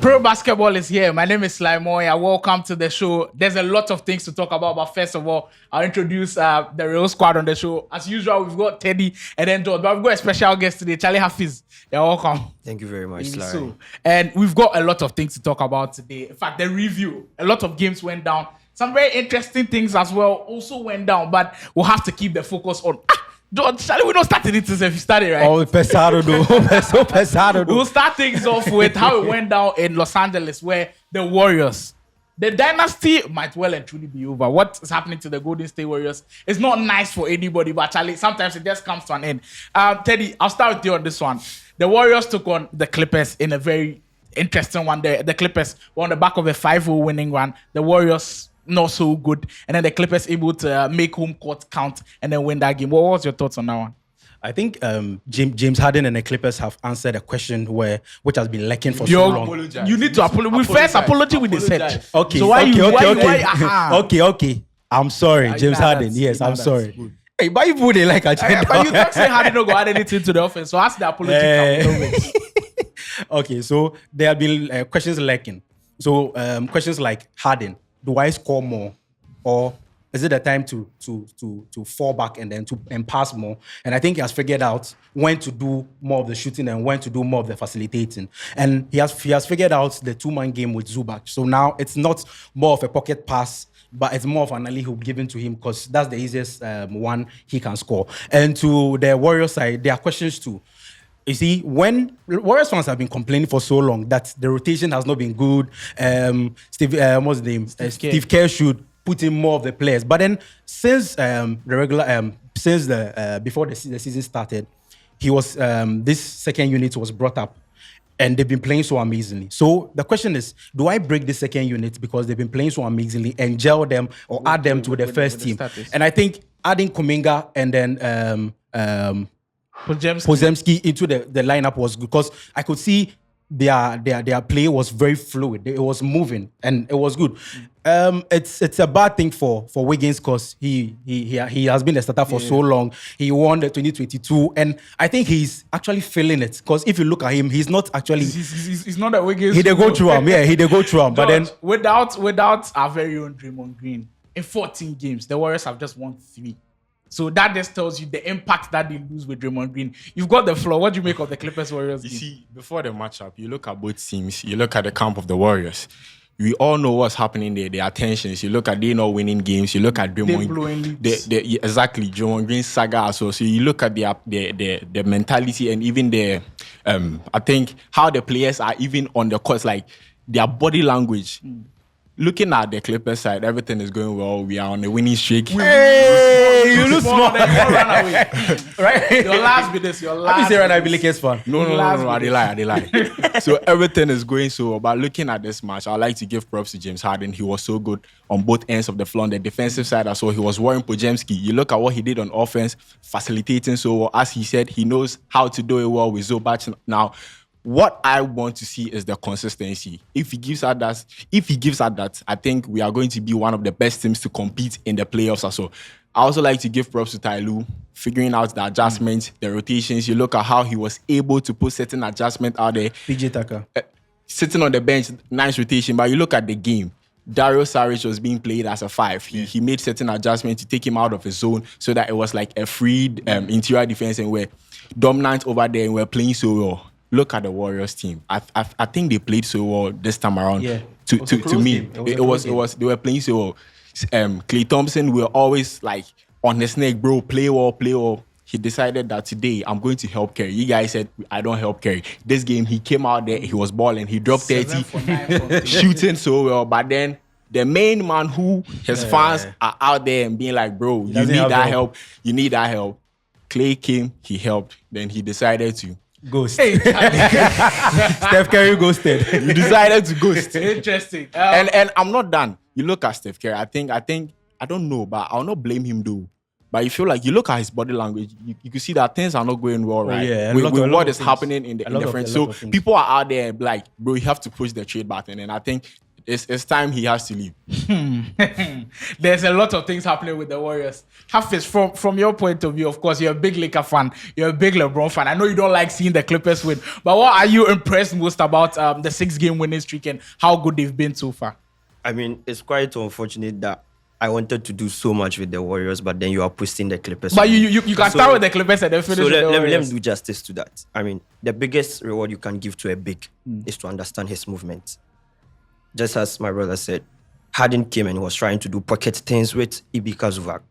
Pro basketball is here. My name is Slimoya. Welcome to the show. There's a lot of things to talk about, but first of all, I'll introduce the real squad on the show. As usual, we've got Teddy and then George, but we've got a special guest today, Charlie Hafiz. You're welcome. Thank you very much, Sly. So, and we've got a lot of things to talk about today. In fact, the review, a lot of games went down. Some very interesting things as well also went down, but we'll have to keep the focus on... George, shall we not start it since you started, right? Oh, pesado, so pesado. We'll start things off with how it went down in Los Angeles, where the Warriors, the dynasty might well and truly be over. What is happening to the Golden State Warriors is not nice for anybody, but actually sometimes it just comes to an end. Teddy, I'll start with you on this one. The Warriors took on the Clippers in a very interesting one. The Clippers were on the back of a 5-0 winning run. The Warriors not so good, and then the Clippers able to make home court count and then win that game. What was your thoughts on that one? I think James Harden and the Clippers have answered a question which has been lacking for so long. Apologize. You need to apologize. We first apology with the set. Okay, so okay. I'm sorry, James Harden. Yes, I'm sorry. Hey, but you put it like a but you can't say Harden not go add anything to the offense. So ask the apology. Okay, so there have been questions lacking. So questions like Harden. Do I score more, or is it the time to fall back and pass more? And I think he has figured out when to do more of the shooting and when to do more of the facilitating. And he has figured out the 2-man game with Zubac. So now it's not more of a pocket pass, but it's more of an alley-oop given to him because that's the easiest one he can score. And to the Warriors side, there are questions too. You see, when Warriors fans have been complaining for so long that the rotation has not been good, Steve Kerr should put in more of the players. But then, since before the season started, he was this second unit was brought up, and they've been playing so amazingly. So the question is, do I break the second unit because they've been playing so amazingly and gel them or add them to the first team? And I think adding Kuminga and then Podziemski into the lineup was good because I could see their play was very fluid. It was moving and it was good. It's a bad thing for Wiggins because he has been a starter for so long. He won the 2022 and I think he's actually feeling it because if you look at him, he's not actually he's not a Wiggins. He did go through him. Yeah, he did go through him. But then without our very own Draymond Green in 14 games, the Warriors have just won 3. So that just tells you the impact that they lose with Draymond Green. You've got the floor. What do you make of the Clippers Warriors game? You see, before the matchup, you look at both teams. You look at the camp of the Warriors. We all know what's happening there. Their tensions. You look at they not winning games. You look at Draymond. Exactly, Draymond Green saga as well. So you look at their mentality and even their, I think how the players are even on the court, like their body language. Looking at the Clippers side, everything is going well. We are on a winning streak. Hey, you look small. Right? Your last bit is your last. Have you seen an Lakers fan? No, they lie. So everything is going so well. But looking at this match, I'd like to give props to James Harden. He was so good on both ends of the floor. On the defensive side as well, he was worrying Podziemski. You look at what he did on offense, facilitating so well. As he said, he knows how to do it well with Zubac now. What I want to see is the consistency. If he gives us that, I think we are going to be one of the best teams to compete in the playoffs as well. I also like to give props to Ty Lue, figuring out the adjustments, the rotations. You look at how he was able to put certain adjustment out there. PJ Tucker. Sitting on the bench, nice rotation. But you look at the game, Dario Saric was being played as a 5. He made certain adjustments to take him out of his zone so that it was like a freed interior defense and we're dominant over there and we're playing so well. Look at the Warriors team. I think they played so well this time around. Yeah. To me, it was they were playing so well. Klay Thompson were always like on his neck, bro. Play well. He decided that today I'm going to help Curry. You guys said I don't help Curry. This game he came out there, he was balling. He dropped 30, shooting so well. But then the main man who his fans are out there and being like, bro, you need that help. You need that help. Klay came, he helped. Then he decided to ghost. Steph Curry ghosted. You decided to ghost. Interesting. And I'm not done. You look at Steph Curry. I think I don't know, but I'll not blame him though. But you feel like you look at his body language, you can see that things are not going well, right? Yeah, with what is happening in the front. So people are out there like, bro, you have to push the trade button. And I think it's time he has to leave. There's a lot of things happening with the Warriors. Hafiz, from your point of view, of course, you're a big Laker fan. You're a big LeBron fan. I know you don't like seeing the Clippers win, but what are you impressed most about the 6-game winning streak and how good they've been so far? I mean, it's quite unfortunate that I wanted to do so much with the Warriors, but then you are pushing the Clippers. But you can start with the Clippers and then finish with the let Warriors. me do justice to that. I mean, the biggest reward you can give to a big is to understand his movement. Just as my brother said, Harden came and was trying to do pocket things with Ivica Zubac.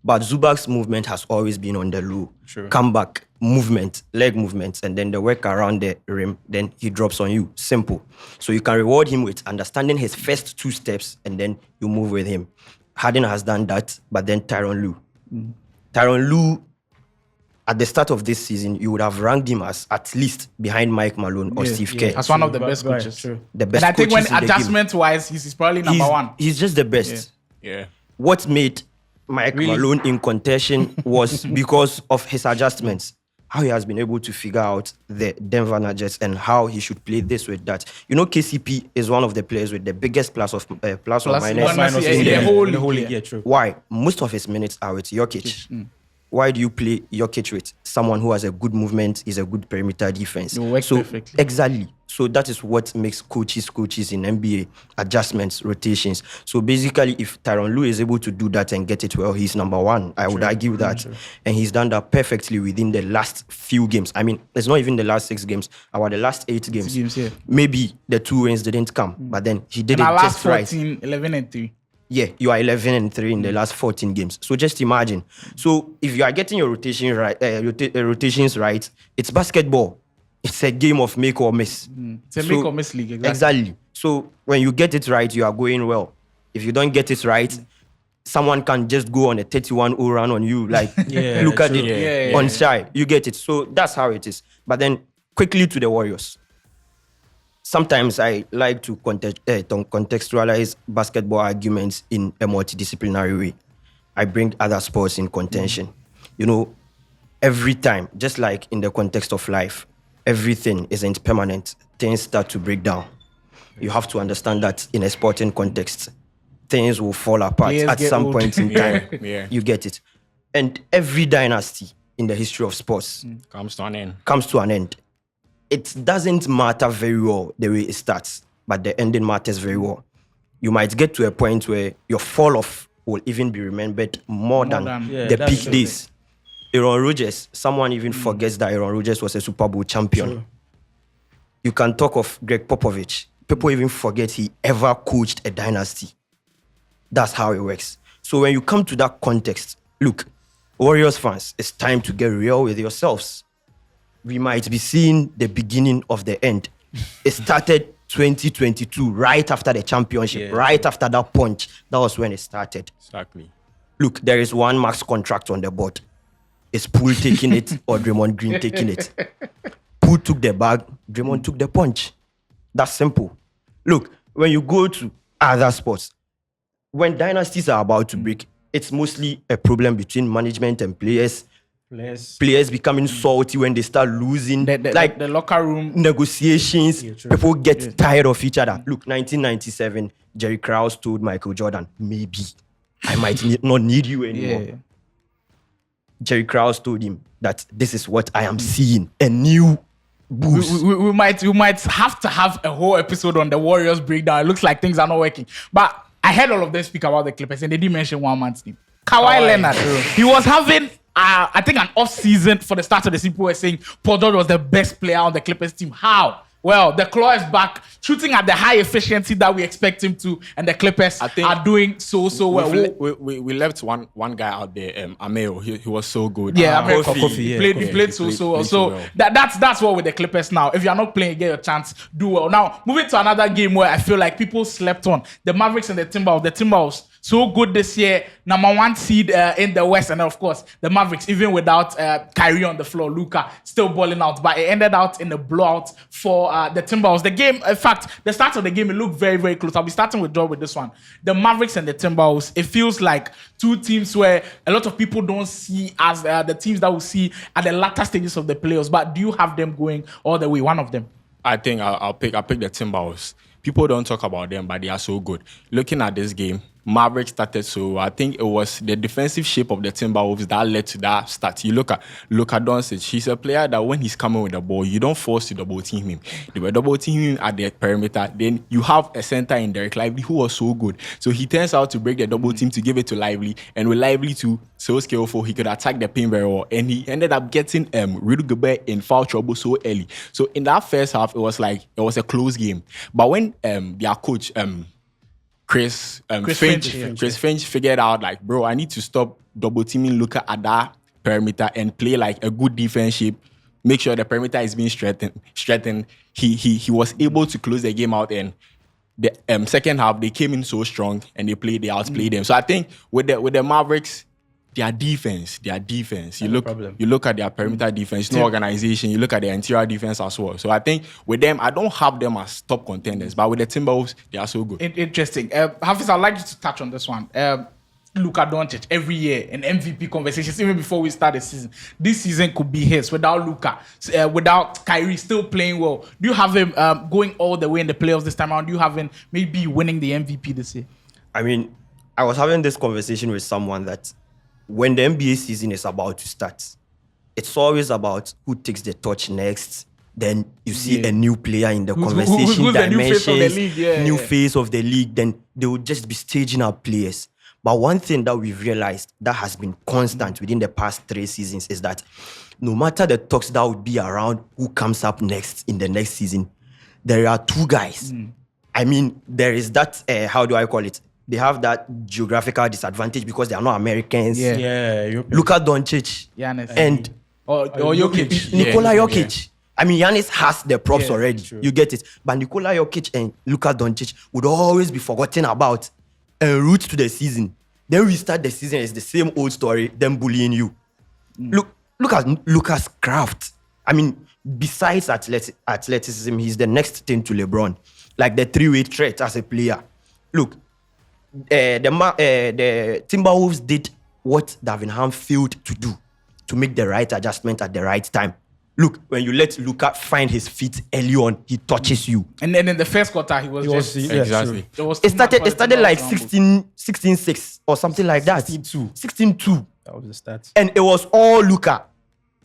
But Zubac's movement has always been on the low. Sure. Comeback, movement, leg movements, and then the work around the rim, then he drops on you. Simple. So you can reward him with understanding his first 2 steps, and then you move with him. Harden has done that, but then Tyronn Lue. Tyronn Lue, at the start of this season, you would have ranked him as at least behind Mike Malone or Steve Kerr. As one of the best Right, coaches. true. The best And I think coaches when in the game. adjustment-wise, he's probably number one. He's just the best. Yeah. What made Mike Malone in contention was because of his adjustments. How he has been able to figure out the Denver Nuggets and how he should play this with that. You know, KCP is one of the players with the biggest plus or minus. minus in in the whole league, league, yeah. yeah, true. Why? Most of his minutes are with Jokic. Why do you play Jokic with someone who has a good movement, is a good perimeter defense? It works perfectly. Exactly. So that is what makes coaches in NBA, adjustments, rotations. So basically, if Tyronn Lue is able to do that and get it well, he's number one. I would argue that. And he's done that perfectly within the last few games. I mean, it's not even the last 6 games, about the last 8 games. Yeah. Maybe the 2 wins didn't come, but then he did In it our last just right. 14, 11 and 3. Yeah, you are 11-3 in the last 14 games. So just imagine. So if you are getting your rotation right, rotations right, it's basketball. It's a game of make or miss. It's a make or miss league. Exactly. So when you get it right, you are going well. If you don't get it right, someone can just go on a 31-0 run on you. Like, look at true. it on shy. You get it. So that's how it is. But then quickly to the Warriors. Sometimes I like to contextualize basketball arguments in a multidisciplinary way. I bring other sports in contention. You know, every time, just like in the context of life, everything isn't permanent. Things start to break down. You have to understand that in a sporting context, things will fall apart Players at get some old. point in time. Yeah. You get it. And every dynasty in the history of sports Comes to an end. comes to an end. It doesn't matter very well the way it starts, but the ending matters very well. You might get to a point where your fall off will even be remembered more than the that's peak true. days. Aaron Rodgers, someone even forgets that Aaron Rodgers was a Super Bowl champion. True. You can talk of Greg Popovich. People even forget he ever coached a dynasty. That's how it works. So when you come to that context, look, Warriors fans, it's time to get real with yourselves. We might be seeing the beginning of the end. It started 2022, right after the championship, right after that punch. That was when it started. Exactly. Look, there is one max contract on the board. Is Poole taking it or Draymond Green taking it? Poole took the bag, Draymond took the punch. That's simple. Look, when you go to other sports, when dynasties are about to break, it's mostly a problem between management and players. Players becoming salty when they start losing. Like the locker room. Negotiations, true. people get tired of each other. Look, 1997, Jerry Krause told Michael Jordan, maybe I might not need you anymore. Jerry Krause told him that this is what I am seeing, a new boost. We might have to have a whole episode on the Warriors breakdown. It looks like things are not working. But I heard all of them speak about the Clippers and they didn't mention one man's name. Kawhi Leonard. He was having I think an off season for the start of the season. People were saying Paul George was the best player on the Clippers team. How? Well, the claw is back, shooting at the high efficiency that we expect him to, and the Clippers are doing so well. We left one guy out there, Ameo. He was so good. Yeah, Kofi. He played so well. So that's what with the Clippers now. If you're not playing, get your chance, do well. Now, moving to another game where I feel like people slept on. The Mavericks and the Timberwolves. The Timberwolves, so good this year. Number 1 seed in the West. And then, of course, the Mavericks, even without Kyrie on the floor, Luka still balling out. But it ended out in a blowout for the Timberwolves. The game, in fact, the start of the game, it looked very, very close. I'll be starting with Joe with this one. The Mavericks and the Timberwolves, it feels like two teams where a lot of people don't see as the teams that we see at the latter stages of the playoffs. But do you have them going all the way? One of them. I think I'll pick the Timberwolves. people don't talk about them, but they are so good. Looking at this game, Mavericks started so I think it was the defensive shape of the Timberwolves that led to that start. You look at Luka Doncic, he's a player that when he's coming with the ball, you don't force to double team him. They were double teaming him at the perimeter. Then you have a center in Derek Lively who was so good. So he turns out to break the double team to give it to Lively, and with Lively too so skillful, he could attack the paint very well. And he ended up getting Rudy Gobert in foul trouble so early. So in that first half, it was a close game. But when their coach Chris Finch figured out like, bro, I need to stop double teaming Luka at that perimeter and play like a good defense shape. Make sure the perimeter is being strengthened. He was able to close the game out, and the second half they came in so strong and they outplayed them. So I think with the Mavericks, their defense. You look at their perimeter defense, no organization. You look at their interior defense as well. So I think with them, I don't have them as top contenders, but with the Timberwolves, they are so good. Interesting. Hafiz, I'd like you to touch on this one. Luka Doncic every year in MVP conversations, even before we start the season. This season could be his without Luka, without Kyrie still playing well. Do you have him going all the way in the playoffs this time around? Do you have him maybe winning the MVP this year? I mean, I was having this conversation with someone that when the NBA season is about to start, it's always about who takes the torch next. Then you see a new player in the conversation dimensions, new face of the league. Then they will just be staging up players. But one thing that we've realized that has been constant within the past 3 seasons is that no matter the talks that would be around who comes up next in the next season, there are 2 guys. I mean, there is that, how do I call it? They have that geographical disadvantage because they are not Americans. Luka Doncic and Jokic. Nikola Jokic. I mean, Giannis has the props already. True. You get it. But Nikola Jokic and Luka Doncic would always be forgotten about en route to the season. Then we start the season, it's the same old story, them bullying you. Look at Luka's craft. I mean, besides athleticism, he's the next thing to LeBron. Like the 3-way threat as a player. Look, the Timberwolves did what Davenham failed to do, to make the right adjustment at the right time. Look, when you let Luka find his feet early on, he touches you. And then in the first quarter, he was exactly. It started like 16-6 or something like that. 16-2. That was the stats. And it was all Luka,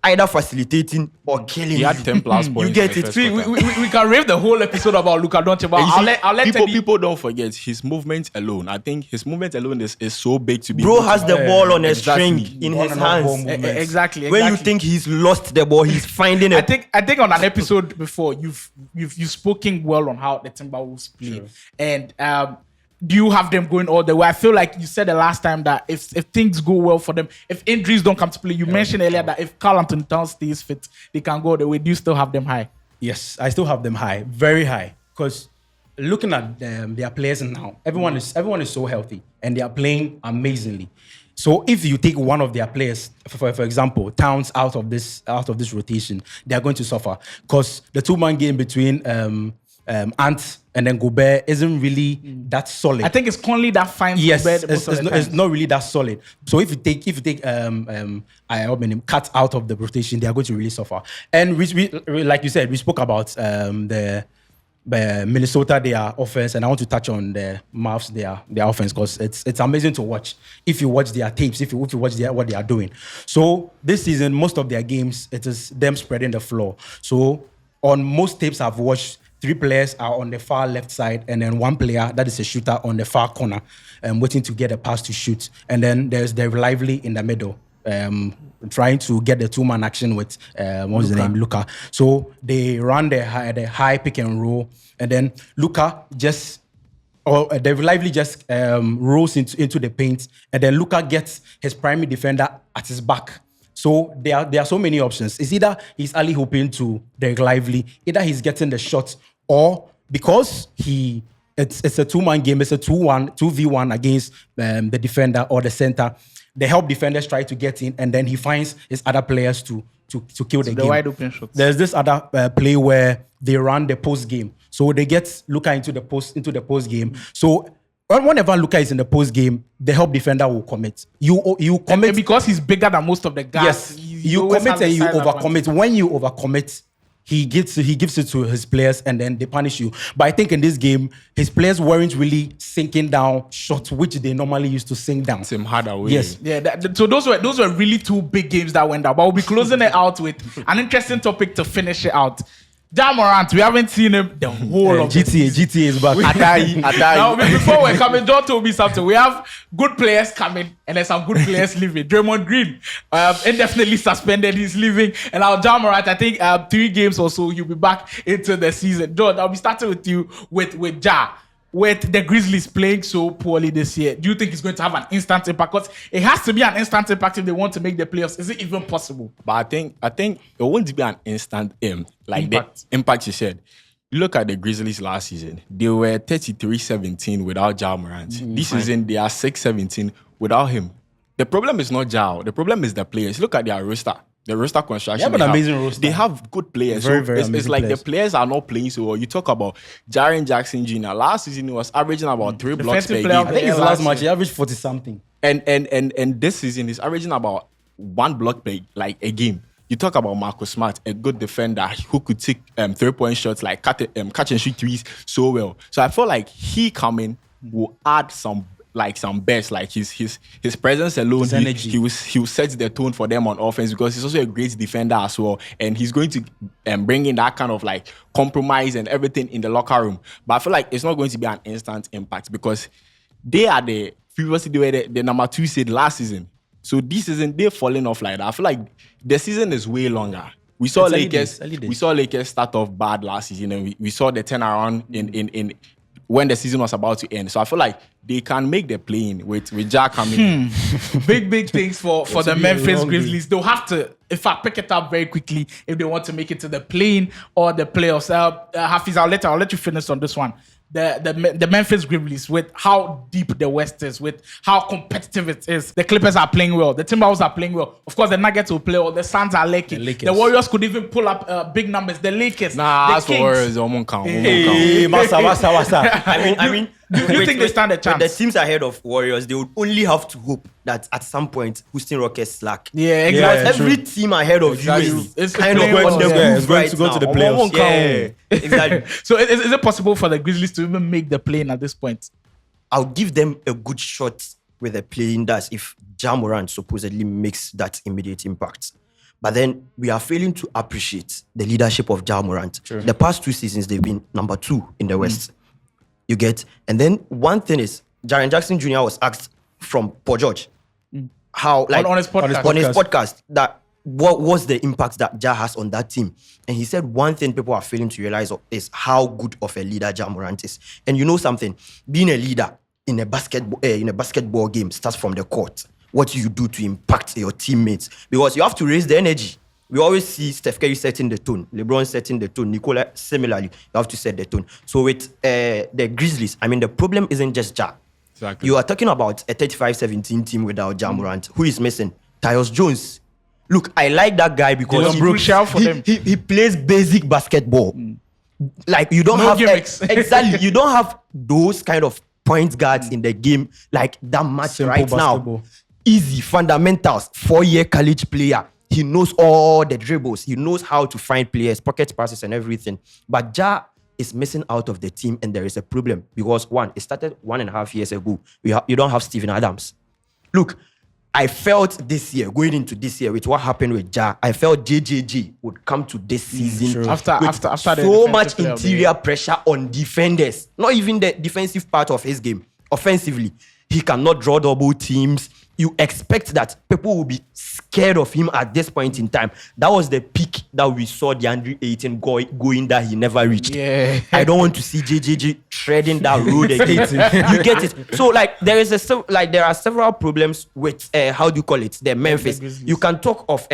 either facilitating or killing. He had 10 plus points. You get it. See, we can rave the whole episode about Luka Doncic, but I'll let people don't forget his movement alone. I think his movement alone is so big to be. Bro has the ball on a string in his hands. Exactly. When you think he's lost the ball, he's finding it. I think on an episode before you've spoken well on how the Timberwolves play, and do you have them going all the way? I feel like you said the last time that if things go well for them, if injuries don't come to play, you mentioned earlier that if Karl Anthony Towns stays fit, they can go all the way. Do you still have them high? Yes, I still have them high, very high. Because looking at their players now, everyone is so healthy and they are playing amazingly. So if you take one of their players, for example, Towns out of this rotation, they are going to suffer because the 2-man game between Ant and then Gobert isn't really that solid. I think it's Conley that finds Gobert. Yes, it's not really that solid. So if you take Cut out of the rotation, they are going to really suffer. And we like you said, we spoke about the Minnesota, their offense, and I want to touch on the Mavs, their offense, because it's amazing to watch. If you watch their tapes, if you watch what they are doing. So this season, most of their games, it is them spreading the floor. So on most tapes I've watched, 3 players are on the far left side, and then 1 player that is a shooter on the far corner, waiting to get a pass to shoot. And then there's the Lively in the middle, trying to get the 2-man action with what's the name, Luka. So they run the high pick and roll, and then Luka the Lively just rolls into the paint, and then Luka gets his primary defender at his back. So there are so many options. It's either he's alley-hooping to Derek Lively, either he's getting the shot, or because it's a 2-man game, it's a 2v1 against the defender or the center. The help defenders try to get in, and then he finds his other players to kill the game. The wide open shots. There's this other play where they run the post game, so they get Luka into the post game. So whenever Luka is in the post game, the help defender will commit. You commit, and because he's bigger than most of the guys. Yes, you commit and you overcommit. When you overcommit, he gives it to his players and then they punish you. But I think in this game, his players weren't really sinking down shots which they normally used to sink down. Same harder way. Yes. Yeah, so those were really two big games that went down. But we'll be closing it out with an interesting topic to finish it out. Ja Morant, we haven't seen him the whole of GTA is back. Now, before we're coming, John told me something. We have good players coming and there's some good players leaving. Draymond Green, indefinitely suspended, he's leaving. And now Ja Morant, I think 3 games or so, he'll be back into the season. John, I'll be starting with you with Ja. With the Grizzlies playing so poorly this year, do you think it's going to have an instant impact? Because it has to be an instant impact if they want to make the playoffs. Is it even possible? But I think it won't be an instant Impact. The impact you said. You look at the Grizzlies last season, they were 33-17 without Ja Morant. This season, they are 6-17 without him. The problem is not Ja. The problem is the players. Look at their roster. The roster construction. They have an amazing roster. They have good players. Very, very amazing it's like players. the players are not playing so well. You talk about Jaren Jackson Jr. Last season, he was averaging about 3 blocks per Defensive game. player of I think his Yeah, last last match, he averaged 40-something. And this season, he's averaging about 1 block per a game. You talk about Marcus Smart, a good defender who could take 3-point shots, like catch and shoot threes so well. So I feel like he coming will add some best, like his presence alone, His energy. he will set the tone for them on offense because he's also a great defender as well, and he's going to bring in that kind of like compromise and everything in the locker room. But I feel like it's not going to be an instant impact because they were the number 2 seed last season. So this season they're falling off like that. I feel like the season is way longer. We saw It's early days. We saw Lakers start off bad last season, and we saw the turnaround in when the season was about to end. So I feel like they can make the play-in with Ja coming in. Big things for the be a Memphis long Grizzlies. They'll have to, in fact, pick it up very quickly if they want to make it to the play-in or the playoffs. Hafiz, I'll let you finish on this one. The Memphis Grizzlies, with how deep the West is, with how competitive it is. The Clippers are playing well. The Timberwolves are playing well. Of course, the Nuggets will play well. The Suns are lacking. The Warriors could even pull up big numbers. The Lakers, Nah, the that's for Kings. Warriors. Won't count. Hey, Masa. I mean, Do you think they stand a with chance? the teams ahead of Warriors, they would only have to hope that at some point Houston Rockets slack. Yeah, Yeah, exactly. Every team ahead of Exactly. you is It's kind of playing on well. the Yeah, move it's going right to go to the now. playoffs. Yeah, exactly. So is it possible for the Grizzlies to even make the play-in at this point? I'll give them a good shot with a playing that if Ja Morant supposedly makes that immediate impact. But then we are failing to appreciate the leadership of Ja Morant. The past 2 seasons, they've been number 2 in the West. You get? And then one thing is, Jaren Jackson Jr. was asked from Paul George how, like, On his podcast. on his podcast, that what was the impact that Ja has on that team. And he said one thing people are failing to realize is how good of a leader Ja Morant is. And you know something, being a leader in a basketball game starts from the court. What you do to impact your teammates, because you have to raise the energy. We always see Steph Curry setting the tone, LeBron setting the tone, Nicola similarly, you have to set the tone. So with the Grizzlies, I mean, the problem isn't just Ja. Exactly. You are talking about a 35-17 team without Ja Morant. Who is missing? Tyus Jones. Look, I like that guy because Dylan Brooks shout for them. he plays basic basketball. Like, you don't No have gimmicks. exactly. You don't have those kind of point guards in the game like that much Simple right basketball. now. Easy fundamentals. 4-year college player. He knows all the dribbles. He knows how to find players, pocket passes, and everything. But Ja is missing out of the team, and there is a problem because one, it started 1.5 years ago. You don't have Steven Adams. Look, I felt this year, going into this year with what happened with Ja, I felt JJG would come to this season After with the so defensive much player of the interior pressure on defenders. Not even the defensive part of his game. Offensively, he cannot draw double teams. You expect that people will be scared of him at this point in time. That was the peak that we saw DeAndre Ayton going that he never reached. Yeah. I don't want to see JJJ treading that road again. You get it? So like there are several problems with how do you call it? The Memphis. Grizzlies. You can talk of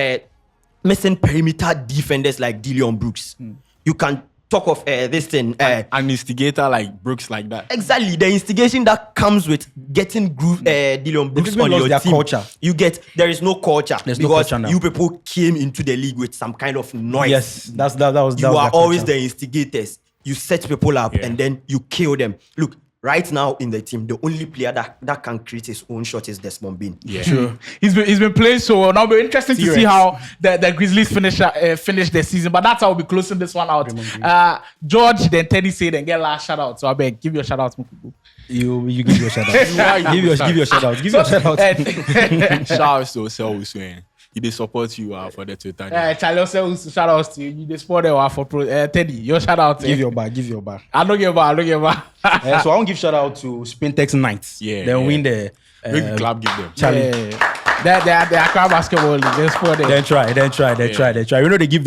missing perimeter defenders like Dylan Brooks. You can talk of this thing. An instigator like Brooks like that. Exactly, the instigation that comes with getting Dylan Brooks even on lost your their team. culture. You get there is no culture There's no because culture now. you people came into the league with some kind of noise. Yes, that was You are their always culture. the instigators. You set people up and then you kill them. Look, right now in the team, the only player that can create his own shot is Desmond Bane. Yeah. True. He's been playing so well. Now it'll be interesting to T-Rex. see how the Grizzlies finish the season. But that's how we'll be closing this one out. George, then Teddy said, and get last shout out. So I beg, give your shout out. You give your shout out. give your shout out. Give your shout out. Shout out to Osel Uswen. He did support you for the Twitter. Charlie also shout out to you. You just support them for Teddy. Your shout out. Give your bar. I don't give a So I won't give shout out to Spintex Knights. Yeah, Then yeah. win the Big club give them. Charlie. They are crowd basketball league. They support them. Then try. We know they give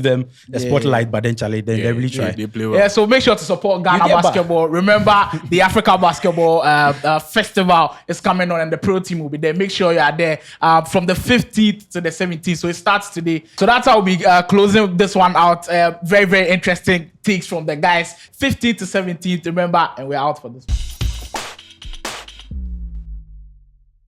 them the spotlight, but then Charlie, then they really try. They play well. Yeah, so make sure to support Ghana You get basketball. Remember, the Africa Basketball Festival is coming on, and the pro team will be there. Make sure you are there from the 15th to the 17th. So it starts today. So that's how we closing this one out. Very, very interesting takes from the guys. 15th to 17th, remember, and we're out for this one.